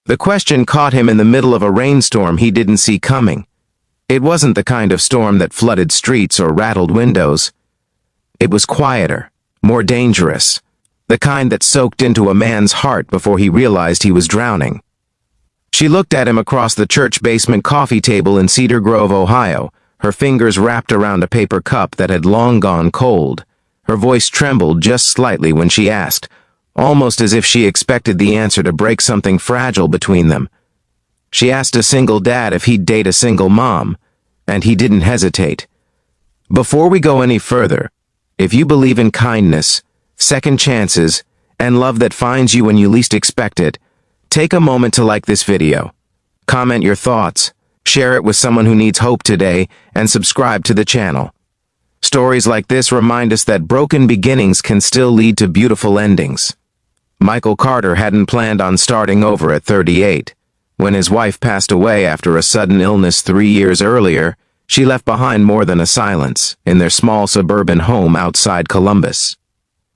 The question caught him in the middle of a rainstorm he didn't see coming. It wasn't the kind of storm that flooded streets or rattled windows. It was quieter, more dangerous, the kind that soaked into a man's heart before he realized he was drowning. She looked at him across the church basement coffee table in Cedar Grove, Ohio, her fingers wrapped around a paper cup that had long gone cold. Her voice trembled just slightly when she asked, almost as if she expected the answer to break something fragile between them. She asked a single dad if he'd date a single mom, and he didn't hesitate. Before we go any further, if you believe in kindness, second chances, and love that finds you when you least expect it, take a moment to like this video, comment your thoughts, share it with someone who needs hope today, and subscribe to the channel. Stories like this remind us that broken beginnings can still lead to beautiful endings. Michael Carter hadn't planned on starting over at 38. When his wife passed away after a sudden illness 3 years earlier, she left behind more than a silence in their small suburban home outside Columbus.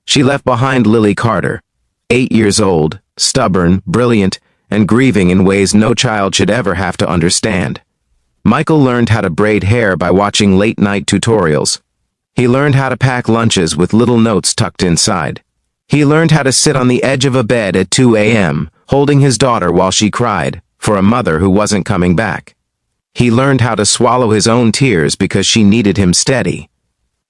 She left behind Lily Carter, 8 years old, stubborn, brilliant, and grieving in ways no child should ever have to understand. Michael learned how to braid hair by watching late-night tutorials. He learned how to pack lunches with little notes tucked inside. He learned how to sit on the edge of a bed at 2 a.m., holding his daughter while she cried, for a mother who wasn't coming back. He learned how to swallow his own tears because she needed him steady.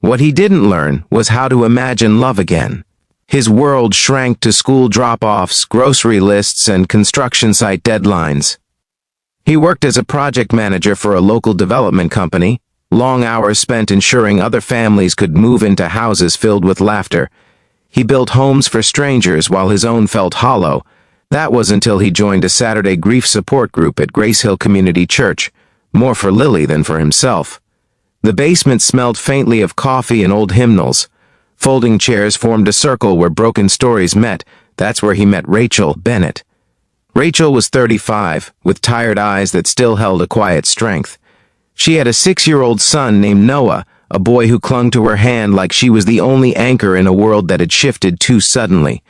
What he didn't learn was how to imagine love again. His world shrank to school drop-offs, grocery lists, and construction site deadlines. He worked as a project manager for a local development company, long hours spent ensuring other families could move into houses filled with laughter. He built homes for strangers while his own felt hollow. That was until he joined a Saturday grief support group at Grace Hill Community Church, more for Lily than for himself. The basement smelled faintly of coffee and old hymnals. Folding chairs formed a circle where broken stories met. That's where he met Rachel Bennett. Rachel was 35, with tired eyes that still held a quiet strength. She had a 6-year-old son named Noah, a boy who clung to her hand like she was the only anchor in a world that had shifted too suddenly.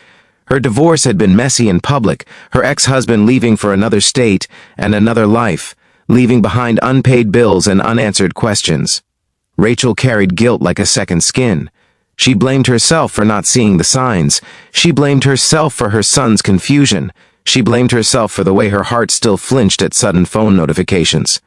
Her divorce had been messy and public, her ex-husband leaving for another state and another life, leaving behind unpaid bills and unanswered questions. Rachel carried guilt like a second skin. She blamed herself for not seeing the signs. She blamed herself for her son's confusion. She blamed herself for the way her heart still flinched at sudden phone notifications.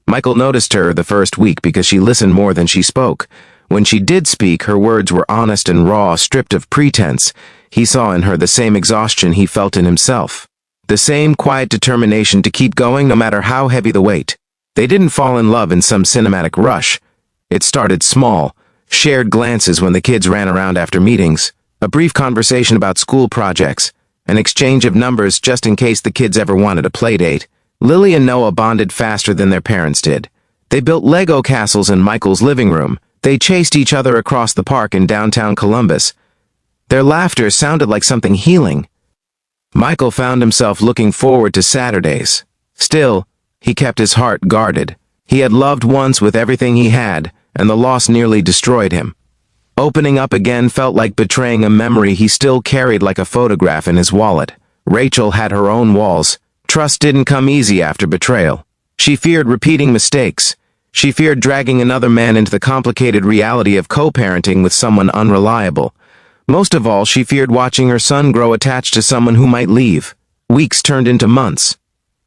Michael noticed her the first week because she listened more than she spoke. When she did speak, her words were honest and raw, stripped of pretense. He saw in her the same exhaustion he felt in himself. The same quiet determination to keep going no matter how heavy the weight. They didn't fall in love in some cinematic rush. It started small. Shared glances when the kids ran around after meetings, a brief conversation about school projects, an exchange of numbers just in case the kids ever wanted a play date. Lily and Noah bonded faster than their parents did. They built Lego castles in Michael's living room. They chased each other across the park in downtown Columbus. Their laughter sounded like something healing. Michael found himself looking forward to Saturdays. Still, he kept his heart guarded. He had loved once with everything he had, and the loss nearly destroyed him. Opening up again felt like betraying a memory he still carried like a photograph in his wallet. Rachel had her own walls. Trust didn't come easy after betrayal. She feared repeating mistakes. She feared dragging another man into the complicated reality of co-parenting with someone unreliable. Most of all, she feared watching her son grow attached to someone who might leave. Weeks turned into months.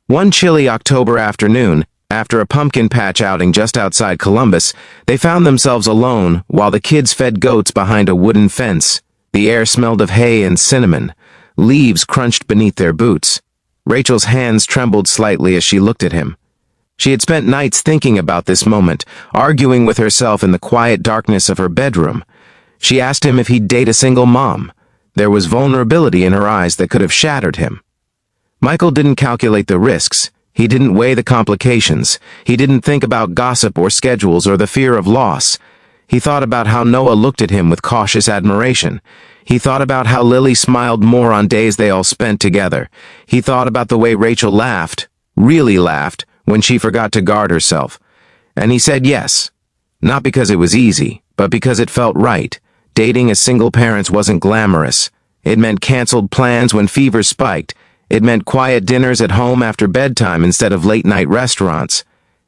One chilly October afternoon, after a pumpkin patch outing just outside Columbus, they found themselves alone while the kids fed goats behind a wooden fence. The air smelled of hay and cinnamon. Leaves crunched beneath their boots. Rachel's hands trembled slightly as she looked at him. She had spent nights thinking about this moment, arguing with herself in the quiet darkness of her bedroom. She asked him if he'd date a single mom. There was vulnerability in her eyes that could have shattered him. Michael didn't calculate the risks. He didn't weigh the complications. He didn't think about gossip or schedules or the fear of loss. He thought about how Noah looked at him with cautious admiration. He thought about how Lily smiled more on days they all spent together. He thought about the way Rachel laughed, really laughed, when she forgot to guard herself. And he said yes. Not because it was easy, but because it felt right. Dating as single parents wasn't glamorous. It meant canceled plans when fever spiked. It meant quiet dinners at home after bedtime instead of late-night restaurants.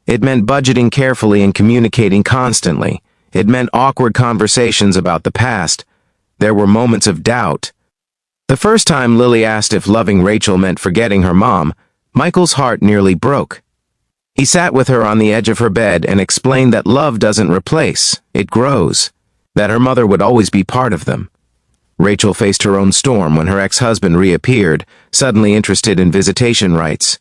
It meant budgeting carefully and communicating constantly. It meant awkward conversations about the past. There were moments of doubt. The first time Lily asked if loving Rachel meant forgetting her mom, Michael's heart nearly broke. He sat with her on the edge of her bed and explained that love doesn't replace, it grows, that her mother would always be part of them. Rachel faced her own storm when her ex-husband reappeared, suddenly interested in visitation rights.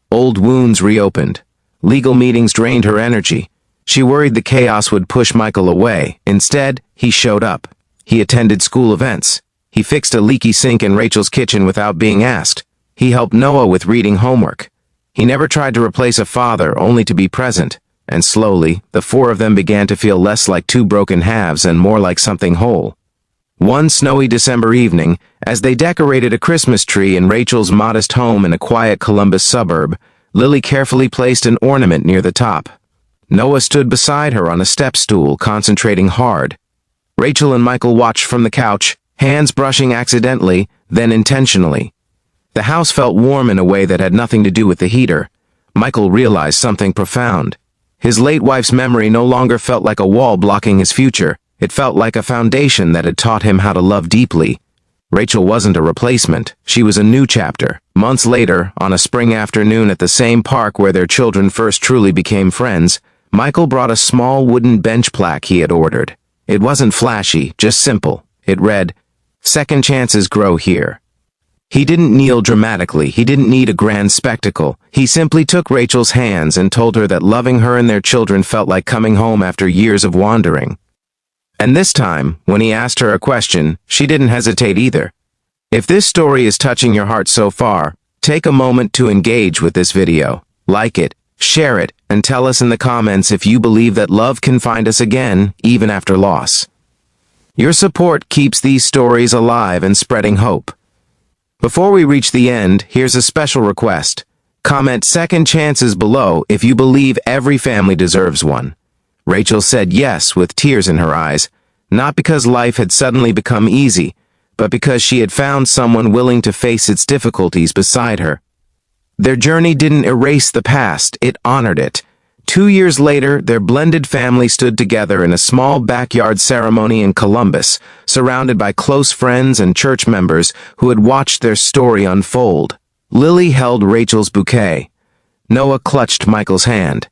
Old wounds reopened. Legal meetings drained her energy. She worried the chaos would push Michael away. Instead, he showed up. He attended school events. He fixed a leaky sink in Rachel's kitchen without being asked. He helped Noah with reading homework. He never tried to replace a father, only to be present. And slowly, the four of them began to feel less like two broken halves and more like something whole. One snowy December evening, as they decorated a Christmas tree in Rachel's modest home in a quiet Columbus suburb, Lily carefully placed an ornament near the top. Noah stood beside her on a step stool, concentrating hard. Rachel and Michael watched from the couch, hands brushing accidentally, then intentionally. The house felt warm in a way that had nothing to do with the heater. Michael realized something profound. His late wife's memory no longer felt like a wall blocking his future. It felt like a foundation that had taught him how to love deeply. Rachel wasn't a replacement. She was a new chapter. Months later, on a spring afternoon at the same park where their children first truly became friends, Michael brought a small wooden bench plaque he had ordered. It wasn't flashy, just simple. It read, "Second chances grow here." He didn't kneel dramatically. He didn't need a grand spectacle. He simply took Rachel's hands and told her that loving her and their children felt like coming home after years of wandering. And this time, when he asked her a question, she didn't hesitate either. If this story is touching your heart so far, take a moment to engage with this video. Like it, share it, and tell us in the comments if you believe that love can find us again, even after loss. Your support keeps these stories alive and spreading hope. Before we reach the end, here's a special request. Comment second chances below if you believe every family deserves one. Rachel said yes with tears in her eyes, not because life had suddenly become easy, but because she had found someone willing to face its difficulties beside her. Their journey didn't erase the past, it honored it. 2 years later, their blended family stood together in a small backyard ceremony in Columbus, surrounded by close friends and church members who had watched their story unfold. Lily held Rachel's bouquet. Noah clutched Michael's hand.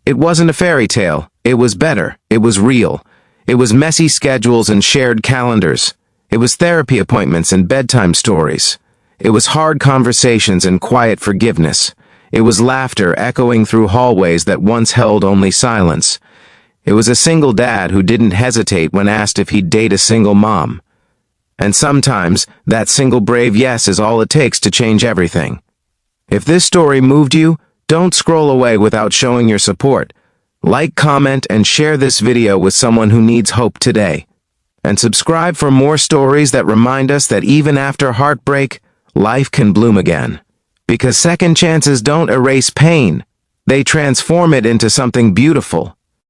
It wasn't a fairy tale. It was better. It was real. It was messy schedules and shared calendars. It was therapy appointments and bedtime stories. It was hard conversations and quiet forgiveness. It was laughter echoing through hallways that once held only silence. It was a single dad who didn't hesitate when asked if he'd date a single mom. And sometimes, that single brave yes is all it takes to change everything. If this story moved you, don't scroll away without showing your support. Like, comment, and share this video with someone who needs hope today. And subscribe for more stories that remind us that even after heartbreak, life can bloom again. Because second chances don't erase pain. They transform it into something beautiful.